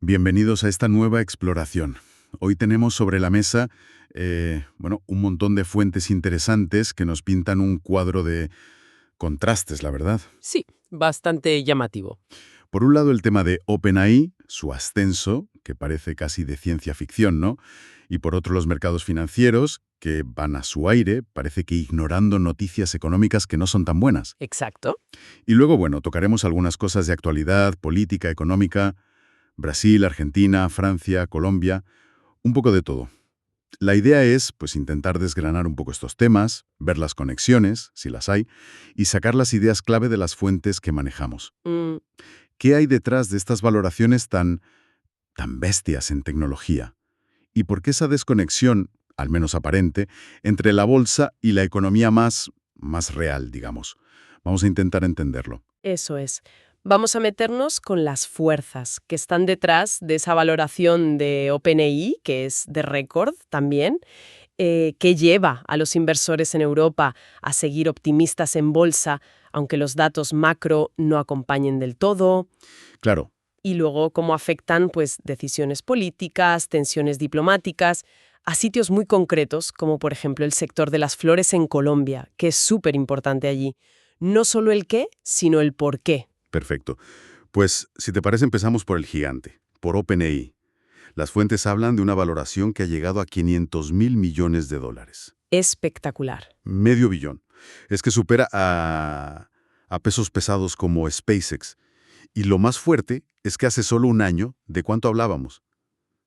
Bienvenidos a esta nueva exploración. Hoy tenemos sobre la mesa, un montón de fuentes interesantes que nos pintan un cuadro de contrastes, la verdad. Sí, bastante llamativo. Por un lado, el tema de OpenAI, su ascenso, que parece casi de ciencia ficción, ¿no? Y por otro, los mercados financieros, que van a su aire, parece que ignorando noticias económicas que no son tan buenas. Exacto. Y luego, tocaremos algunas cosas de actualidad, política, económica, Brasil, Argentina, Francia, Colombia, un poco de todo. La idea es, intentar desgranar un poco estos temas, ver las conexiones, si las hay, y sacar las ideas clave de las fuentes que manejamos. Mm, ¿Qué hay detrás de estas valoraciones tan bestias en tecnología? ¿Y por qué esa desconexión, al menos aparente, entre la bolsa y la economía más real, digamos? Vamos a intentar entenderlo. eso es. Vamos a meternos con las fuerzas que están detrás de esa valoración de OpenAI, que es de récord también, que lleva a los inversores en Europa a seguir optimistas en bolsa, aunque los datos macro no acompañen del todo. Claro, Y luego cómo afectan decisiones políticas, tensiones diplomáticas, a sitios muy concretos, como por ejemplo el sector de las flores en Colombia, que es súper importante allí. No solo el qué, sino el por qué. perfecto. Pues, si te parece, empezamos por el gigante, por OpenAI. Las fuentes hablan de una valoración que ha llegado a 500.000 millones de dólares. Espectacular. Medio billón. Es que supera a pesos pesados como SpaceX. Y lo más fuerte es que hace solo un año, ¿de cuánto hablábamos?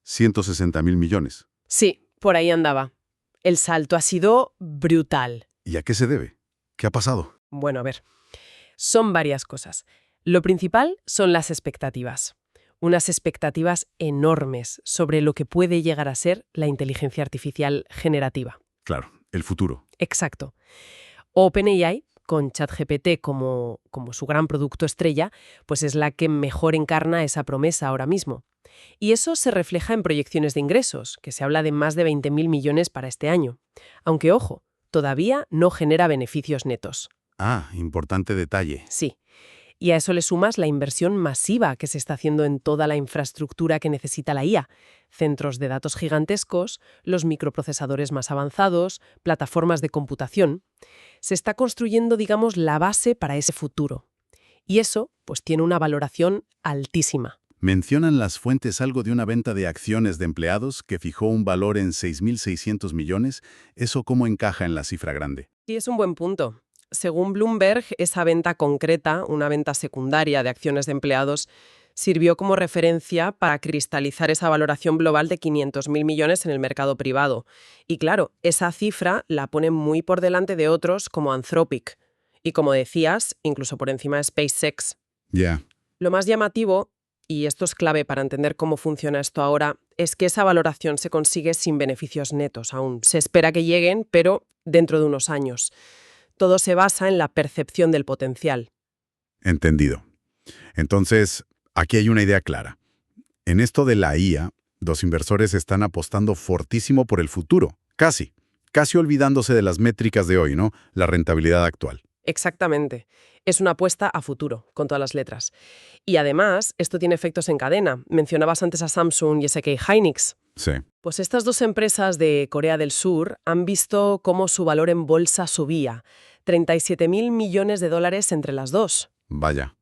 160.000 millones. Sí, por ahí andaba. El salto ha sido brutal. ¿Y a qué se debe? ¿Qué ha pasado? Bueno, a ver, son varias cosas. Lo principal son las expectativas. Unas expectativas enormes sobre lo que puede llegar a ser la inteligencia artificial generativa. Claro, el futuro. Exacto. OpenAI, con ChatGPT como su gran producto estrella, pues es la que mejor encarna esa promesa ahora mismo. Y eso se refleja en proyecciones de ingresos, que se habla de más de 20.000 millones para este año. Aunque, ojo, todavía no genera beneficios netos. Ah, importante detalle. Sí. Y a eso le sumas la inversión masiva que se está haciendo en toda la infraestructura que necesita la IA. Centros de datos gigantescos, los microprocesadores más avanzados, plataformas de computación. Se está construyendo, digamos, la base para ese futuro. Y eso, pues, tiene una valoración altísima. Mencionan las fuentes algo de una venta de acciones de empleados que fijó un valor en 6.600 millones. ¿Eso cómo encaja en la cifra grande? Sí, es un buen punto. Según Bloomberg, esa venta concreta, una venta secundaria de acciones de empleados, sirvió como referencia para cristalizar esa valoración global de 500.000 millones en el mercado privado. Y claro, esa cifra la pone muy por delante de otros como Anthropic. Y como decías, incluso por encima de SpaceX. Ya. Lo más llamativo, y esto es clave para entender cómo funciona esto ahora, es que esa valoración se consigue sin beneficios netos aún. Se espera que lleguen, pero dentro de unos años. Todo se basa en la percepción del potencial. Entendido. Entonces, aquí hay una idea clara. En esto de la IA, los inversores están apostando fortísimo por el futuro. Casi olvidándose de las métricas de hoy, ¿no? La rentabilidad actual. Exactamente. Es una apuesta a futuro, con todas las letras. Y además, esto tiene efectos en cadena. Mencionabas antes a Samsung y SK Hynix. Sí. Pues estas dos empresas de Corea del Sur han visto cómo su valor en bolsa subía. 37.000 millones de dólares entre las dos. Vaya.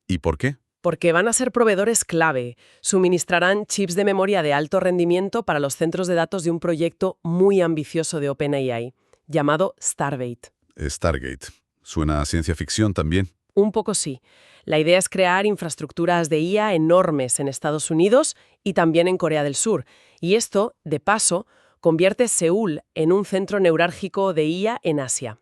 ¿Y por qué? Porque van a ser proveedores clave. Suministrarán chips de memoria de alto rendimiento para los centros de datos de un proyecto muy ambicioso de OpenAI, llamado Starbate. Stargate. Suena a ciencia ficción también. Un poco sí. La idea es crear infraestructuras de IA enormes en Estados Unidos y también en Corea del Sur. Y esto, de paso, convierte Seúl en un centro neurálgico de IA en Asia.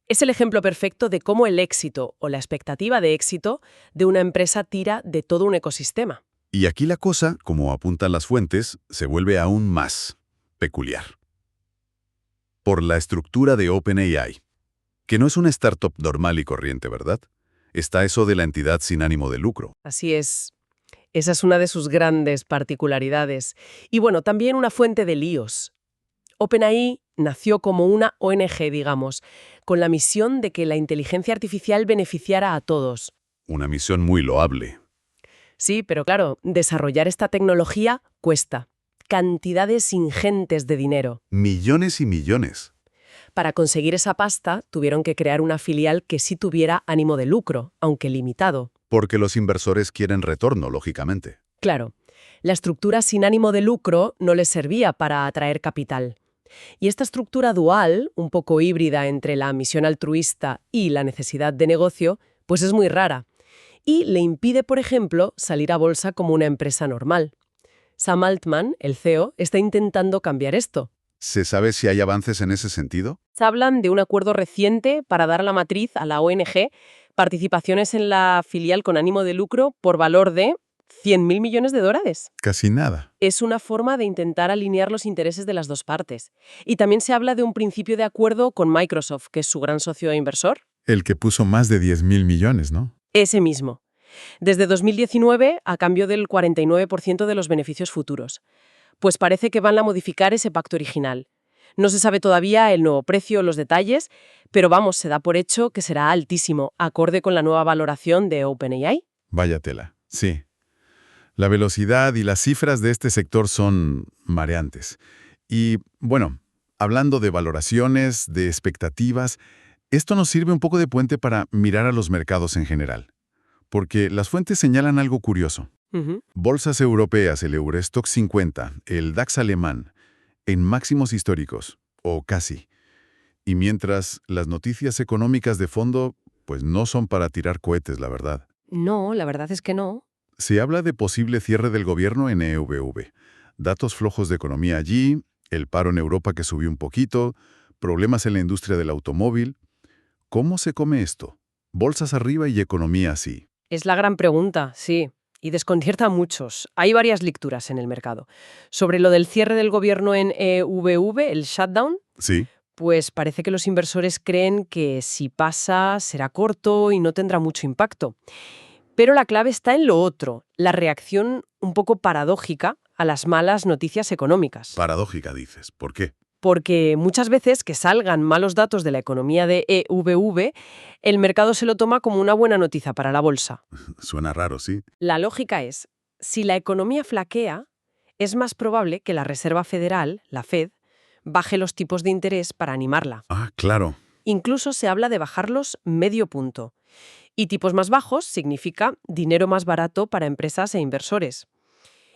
Es el ejemplo perfecto de cómo el éxito o la expectativa de éxito de una empresa tira de todo un ecosistema. Y aquí la cosa, como apuntan las fuentes, se vuelve aún más peculiar. Por la estructura de OpenAI, que no es una startup normal y corriente, ¿verdad? Está eso de la entidad sin ánimo de lucro. Así es. Esa es una de sus grandes particularidades. Y bueno, también una fuente de líos. OpenAI nació como una ONG, digamos, con la misión de que la inteligencia artificial beneficiara a todos. Una misión muy loable. Sí, pero claro, desarrollar esta tecnología cuesta cantidades ingentes de dinero. Millones y millones. Para conseguir esa pasta, tuvieron que crear una filial que sí tuviera ánimo de lucro, aunque limitado. Porque los inversores quieren retorno, lógicamente. Claro, la estructura sin ánimo de lucro no les servía para atraer capital. Y esta estructura dual, un poco híbrida entre la misión altruista y la necesidad de negocio, pues es muy rara. Y le impide, por ejemplo, salir a bolsa como una empresa normal. Sam Altman, el CEO, está intentando cambiar esto. ¿Se sabe si hay avances en ese sentido? Se hablan de un acuerdo reciente para dar a la matriz, a la ONG, participaciones en la filial con ánimo de lucro por valor de 100.000 millones de dólares. Casi nada. Es una forma de intentar alinear los intereses de las dos partes. Y también se habla de un principio de acuerdo con Microsoft, que es su gran socio e inversor. El que puso más de 10.000 millones, ¿no? Ese mismo. Desde 2019, a cambio del 49% de los beneficios futuros. Pues parece que van a modificar ese pacto original. No se sabe todavía el nuevo precio o los detalles, pero vamos, se da por hecho que será altísimo, acorde con la nueva valoración de OpenAI. Vaya tela, sí. La velocidad y las cifras de este sector son mareantes. Y, bueno, hablando de valoraciones, de expectativas, esto nos sirve un poco de puente para mirar a los mercados en general. Porque las fuentes señalan algo curioso. Ujú. Bolsas europeas, el Eurostoxx 50, el DAX alemán, en máximos históricos, o casi. Y mientras las noticias económicas de fondo, pues no son para tirar cohetes, la verdad. No, la verdad es que no. Se habla de posible cierre del gobierno en EVV, datos flojos de economía allí, el paro en Europa que subió un poquito, problemas en la industria del automóvil. ¿Cómo se come esto? Bolsas arriba y economía así. Es la gran pregunta, sí. Y desconcierta a muchos. Hay varias lecturas en el mercado. Sobre lo del cierre del gobierno en EVV, el shutdown, Sí. pues parece que los inversores creen que si pasa será corto y no tendrá mucho impacto. Pero la clave está en lo otro, la reacción un poco paradójica a las malas noticias económicas. Paradójica, dices. ¿Por qué? Porque muchas veces que salgan malos datos de la economía de EVV, el mercado se lo toma como una buena noticia para la bolsa. Suena raro, ¿sí? La lógica es, si la economía flaquea, es más probable que la Reserva Federal, la Fed, baje los tipos de interés para animarla. Ah, claro. Incluso se habla de bajarlos medio punto. Y tipos más bajos significa dinero más barato para empresas e inversores.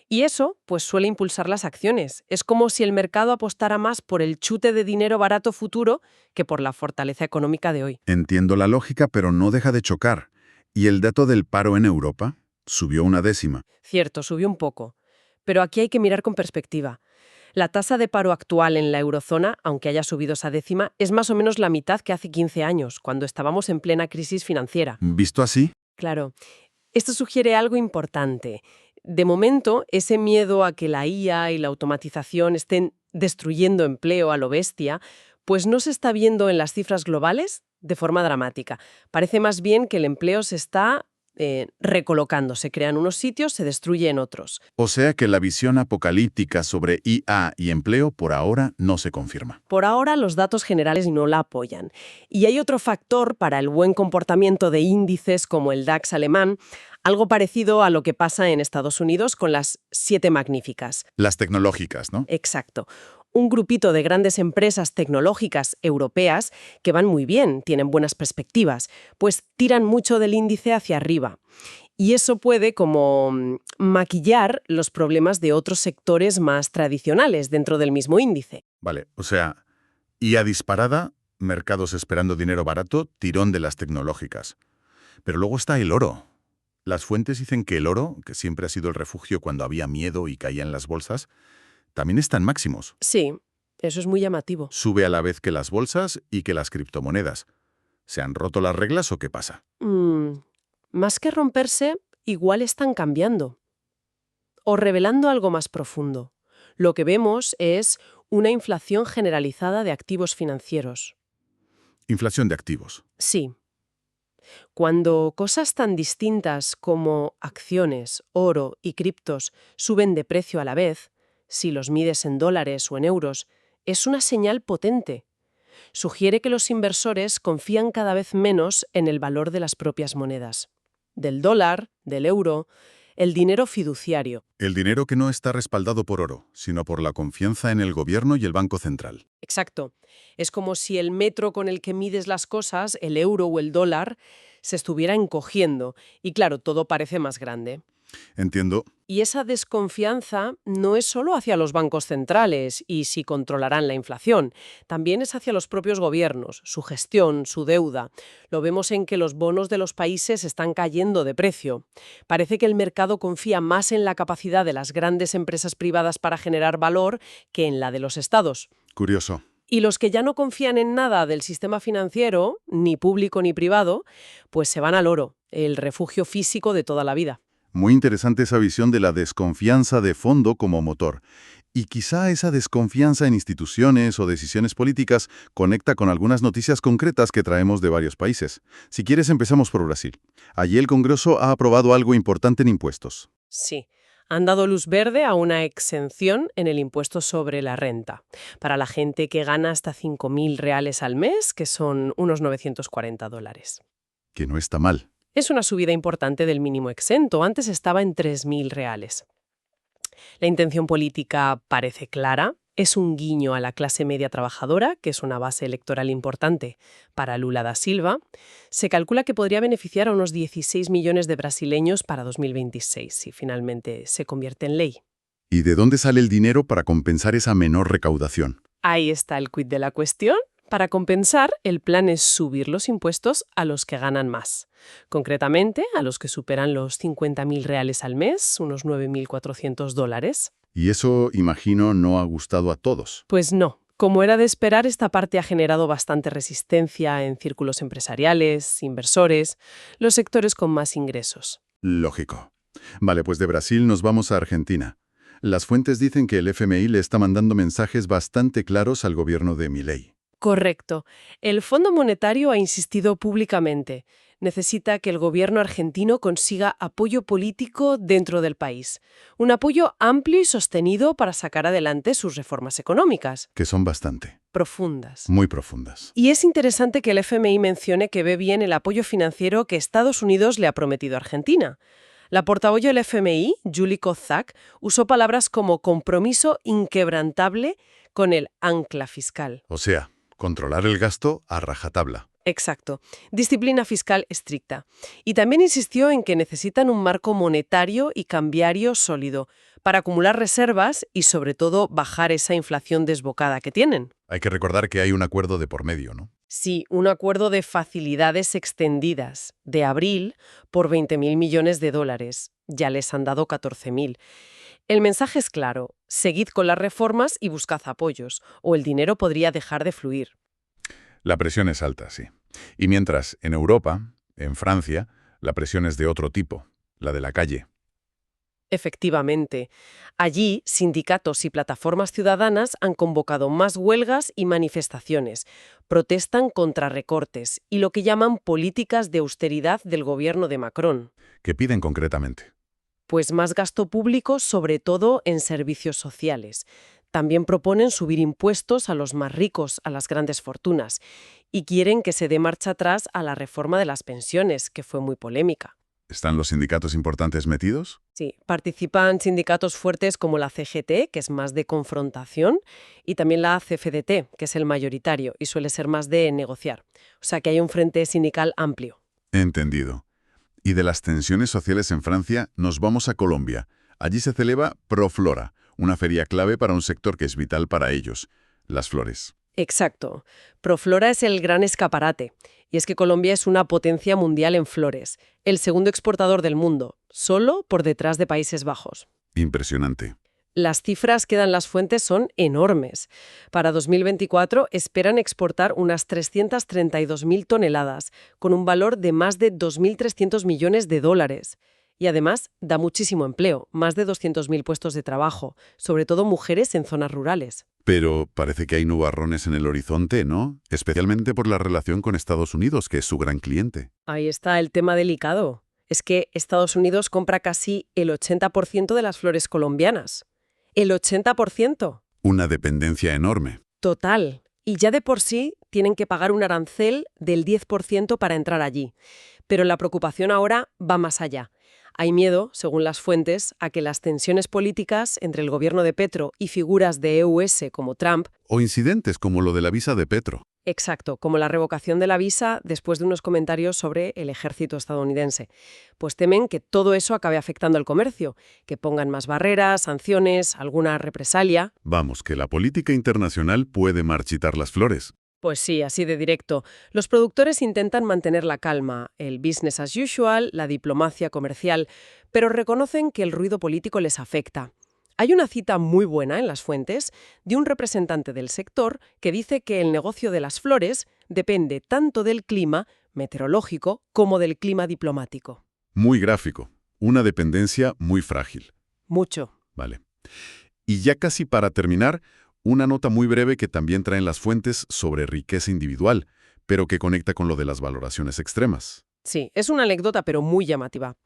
Y eso, pues suele impulsar las acciones. Es como si el mercado apostara más por el chute de dinero barato futuro que por la fortaleza económica de hoy. Entiendo la lógica, pero no deja de chocar. ¿Y el dato del paro en Europa? Subió 1/10. Cierto, subió un poco. Pero aquí hay que mirar con perspectiva. La tasa de paro actual en la eurozona, aunque haya subido esa décima, es más o menos la mitad que hace 15 años, cuando estábamos en plena crisis financiera. ¿Visto así? Claro, esto sugiere algo importante. De momento, ese miedo a que la IA y la automatización estén destruyendo empleo a lo bestia, pues no se está viendo en las cifras globales de forma dramática. Parece más bien que el empleo se está recolocando. Se crean unos sitios, se destruyen otros. O sea que la visión apocalíptica sobre IA y empleo por ahora no se confirma. Por ahora, los datos generales no la apoyan. Y hay otro factor para el buen comportamiento de índices como el DAX alemán, algo parecido a lo que pasa en Estados Unidos con las 7 magníficas. Las tecnológicas, ¿no? Exacto. Un grupito de grandes empresas tecnológicas europeas que van muy bien, tienen buenas perspectivas, pues tiran mucho del índice hacia arriba. Y eso puede como maquillar los problemas de otros sectores más tradicionales dentro del mismo índice. Vale, o sea, IA disparada, mercados esperando dinero barato, tirón de las tecnológicas. Pero luego está el oro. Las fuentes dicen que el oro, que siempre ha sido el refugio cuando había miedo y caían las bolsas, también está en máximos. Sí, eso es muy llamativo. Sube a la vez que las bolsas y que las criptomonedas. ¿Se han roto las reglas o qué pasa? Más que romperse, igual están cambiando. O revelando algo más profundo. Lo que vemos es una inflación generalizada de activos financieros. Inflación de activos. Sí. Cuando cosas tan distintas como acciones, oro y criptos suben de precio a la vez, si los mides en dólares o en euros, es una señal potente. Sugiere que los inversores confían cada vez menos en el valor de las propias monedas. Del dólar, del euro, el dinero fiduciario. El dinero que no está respaldado por oro, sino por la confianza en el gobierno y el Banco Central. Exacto. Es como si el metro con el que mides las cosas, el euro o el dólar, se estuviera encogiendo. Y claro, todo parece más grande. Entiendo. Y esa desconfianza no es solo hacia los bancos centrales y si controlarán la inflación, también es hacia los propios gobiernos, su gestión, su deuda. Lo vemos en que los bonos de los países están cayendo de precio. Parece que el mercado confía más en la capacidad de las grandes empresas privadas para generar valor que en la de los estados. Curioso. Y los que ya no confían en nada del sistema financiero, ni público ni privado, pues se van al oro, el refugio físico de toda la vida. Muy interesante esa visión de la desconfianza de fondo como motor. Y quizá esa desconfianza en instituciones o decisiones políticas conecta con algunas noticias concretas que traemos de varios países. Si quieres, empezamos por Brasil. Allí el Congreso ha aprobado algo importante en impuestos. Sí, han dado luz verde a una exención en el impuesto sobre la renta para la gente que gana hasta 5.000 reales al mes, que son unos $940. Que no está mal. Es una subida importante del mínimo exento. Antes estaba en 3.000 reales. La intención política parece clara. Es un guiño a la clase media trabajadora, que es una base electoral importante para Lula da Silva. Se calcula que podría beneficiar a unos 16 millones de brasileños para 2026, si finalmente se convierte en ley. ¿Y de dónde sale el dinero para compensar esa menor recaudación? Ahí está el quid de la cuestión. Para compensar, el plan es subir los impuestos a los que ganan más. Concretamente, a los que superan los 50.000 reales al mes, unos $9.400. Y eso, imagino, no ha gustado a todos. Pues no. Como era de esperar, esta parte ha generado bastante resistencia en círculos empresariales, inversores, los sectores con más ingresos. Lógico. Vale, pues de Brasil nos vamos a Argentina. Las fuentes dicen que el FMI le está mandando mensajes bastante claros al gobierno de Milei. Correcto. El Fondo Monetario ha insistido públicamente. Necesita que el gobierno argentino consiga apoyo político dentro del país. Un apoyo amplio y sostenido para sacar adelante sus reformas económicas. Que son bastante. Profundas. Muy profundas. Y es interesante que el FMI mencione que ve bien el apoyo financiero que Estados Unidos le ha prometido a Argentina. La portavoz del FMI, Julie Kozak, usó palabras como compromiso inquebrantable con el ancla fiscal. O sea, controlar el gasto a rajatabla. Exacto. Disciplina fiscal estricta. Y también insistió en que necesitan un marco monetario y cambiario sólido para acumular reservas y, sobre todo, bajar esa inflación desbocada que tienen. Hay que recordar que hay un acuerdo de por medio, ¿no? Sí, un acuerdo de facilidades extendidas de abril por 20.000 millones de dólares. Ya les han dado 14.000. El mensaje es claro. Seguid con las reformas y buscad apoyos, o el dinero podría dejar de fluir. La presión es alta, sí. Y mientras, en Europa, en Francia, la presión es de otro tipo, la de la calle. Efectivamente. Allí, sindicatos y plataformas ciudadanas han convocado más huelgas y manifestaciones. Protestan contra recortes y lo que llaman políticas de austeridad del gobierno de Macron. ¿Qué piden concretamente? Pues más gasto público, sobre todo en servicios sociales. También proponen subir impuestos a los más ricos, a las grandes fortunas. Y quieren que se dé marcha atrás a la reforma de las pensiones, que fue muy polémica. ¿Están los sindicatos importantes metidos? Sí, participan sindicatos fuertes como la CGT, que es más de confrontación, y también la CFDT, que es el mayoritario y suele ser más de negociar. O sea que hay un frente sindical amplio. Entendido. Y de las tensiones sociales en Francia, nos vamos a Colombia. Allí se celebra Proflora, una feria clave para un sector que es vital para ellos, las flores. Exacto. Proflora es el gran escaparate. Y es que Colombia es una potencia mundial en flores, el segundo exportador del mundo, solo por detrás de Países Bajos. Impresionante. Las cifras que dan las fuentes son enormes. Para 2024 esperan exportar unas 332.000 toneladas, con un valor de más de 2.300 millones de dólares. Y además da muchísimo empleo, más de 200.000 puestos de trabajo, sobre todo mujeres en zonas rurales. Pero parece que hay nubarrones en el horizonte, ¿no? Especialmente por la relación con Estados Unidos, que es su gran cliente. Ahí está el tema delicado. Es que Estados Unidos compra casi el 80% de las flores colombianas. ¡El 80%! Una dependencia enorme. Total. Y ya de por sí tienen que pagar un arancel del 10% para entrar allí. Pero la preocupación ahora va más allá. Hay miedo, según las fuentes, a que las tensiones políticas entre el gobierno de Petro y figuras de EUS como Trump, O incidentes como lo de la visa de Petro. exacto, como la revocación de la visa después de unos comentarios sobre el ejército estadounidense, pues temen que todo eso acabe afectando al comercio, que pongan más barreras, sanciones, alguna represalia. Vamos, que la política internacional puede marchitar las flores. Pues sí, así de directo. Los productores intentan mantener la calma, el business as usual, la diplomacia comercial, pero reconocen que el ruido político les afecta. Hay una cita muy buena en las fuentes de un representante del sector que dice que el negocio de las flores depende tanto del clima meteorológico como del clima diplomático. Muy gráfico. Una dependencia muy frágil. Mucho. Vale. Y ya casi para terminar, una nota muy breve que también traen las fuentes sobre riqueza individual, pero que conecta con lo de las valoraciones extremas. Sí, es una anécdota pero muy llamativa.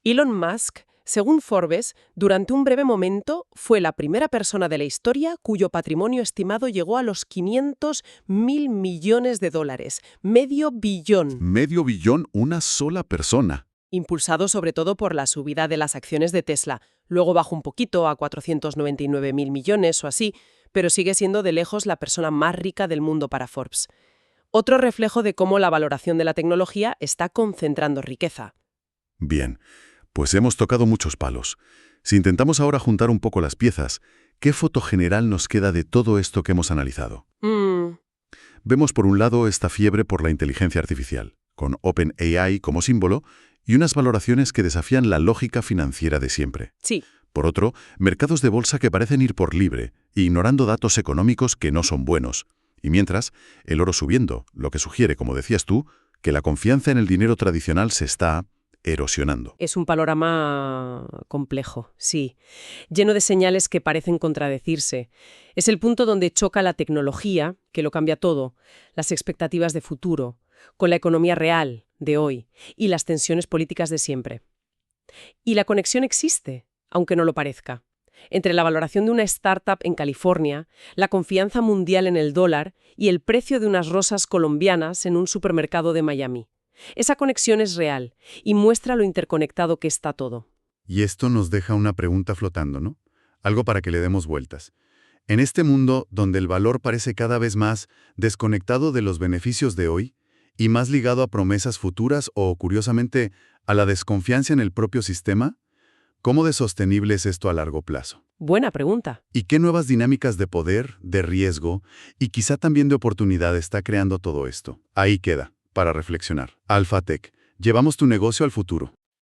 Elon Musk, según Forbes, durante un breve momento fue la primera persona de la historia cuyo patrimonio estimado llegó a los 500.000 millones de dólares, medio billón, Medio billón una sola persona. impulsado sobre todo por la subida de las acciones de Tesla. Luego bajó un poquito a 499.000 millones o así, pero sigue siendo de lejos la persona más rica del mundo para Forbes. Otro reflejo de cómo la valoración de la tecnología está concentrando riqueza. Bien, pues hemos tocado muchos palos. Si intentamos ahora juntar un poco las piezas, ¿qué foto general nos queda de todo esto que hemos analizado? Vemos por un lado esta fiebre por la inteligencia artificial, con OpenAI como símbolo y unas valoraciones que desafían la lógica financiera de siempre. Sí. Por otro, mercados de bolsa que parecen ir por libre, ignorando datos económicos que no son buenos. Y mientras, el oro subiendo, lo que sugiere, como decías tú, que la confianza en el dinero tradicional se está erosionando. Es un panorama complejo, sí, lleno de señales que parecen contradecirse. Es el punto donde choca la tecnología, que lo cambia todo, las expectativas de futuro, con la economía real de hoy y las tensiones políticas de siempre. Y la conexión existe, aunque no lo parezca, entre la valoración de una startup en California, la confianza mundial en el dólar y el precio de unas rosas colombianas en un supermercado de Miami. Esa conexión es real y muestra lo interconectado que está todo. Y esto nos deja una pregunta flotando, ¿no? Algo para que le demos vueltas. En este mundo donde el valor parece cada vez más desconectado de los beneficios de hoy y más ligado a promesas futuras o, curiosamente, a la desconfianza en el propio sistema, ¿cómo de sostenible es esto a largo plazo? Buena pregunta. ¿Y qué nuevas dinámicas de poder, de riesgo y quizá también de oportunidad está creando todo esto? Ahí queda, para reflexionar. Alphatec, llevamos tu negocio al futuro.